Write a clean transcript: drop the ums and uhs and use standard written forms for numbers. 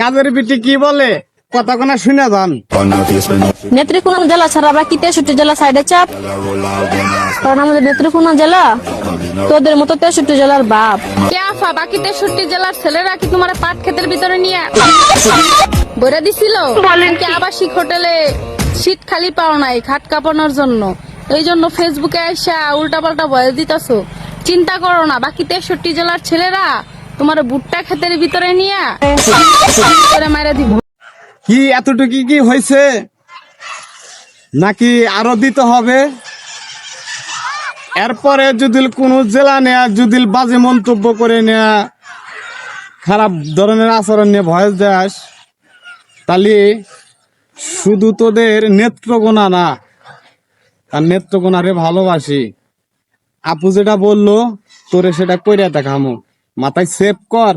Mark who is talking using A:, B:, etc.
A: কাজের পিঠে কি বলে কথা কোনা শুনে যান।
B: নেত্রকোনা জেলা ছাড়া বাকি 63 জেলা সাইডে চাপ, কারণ আমাদের নেত্রকোনা জেলা তোদের মতো 63 জেলার বাপ।
C: কে আফা বাকি 63 জেলার ছেলেরা কি তোমার পাট ক্ষেতের ভিতরে নিয়ে বইরা দিছিল? কি আবাসিক হোটেলে শীত খালি পাও নাই খাট কাঁপানোর জন্য, এই জন্য ফেসবুকে আইসা উল্টা পাল্টা ভয়েস দিতেছো? চিন্তা করো না, বাকি 63 জেলার ছেলেরা তোমার ভুট্টা ক্ষেতের ভিতরে নিয়ে মারা দিব।
A: কি এতটুকু কি হয়েছে নাকি আরো দিতে হবে? এরপরে যদি কোনো জেলা নেয়া যদি বাজে মন্তব্য করে নেয়া, খারাপ ধরনের আচরণ নিয়ে ভয়েস দেস, তাহলে শুধু তোদের নেত্রকোনা না, আর নেত্রকোনারে ভালোবাসি। আপু যেটা বললো তোরে সেটা কইরা দেখামো, মাথায় সেভ কর।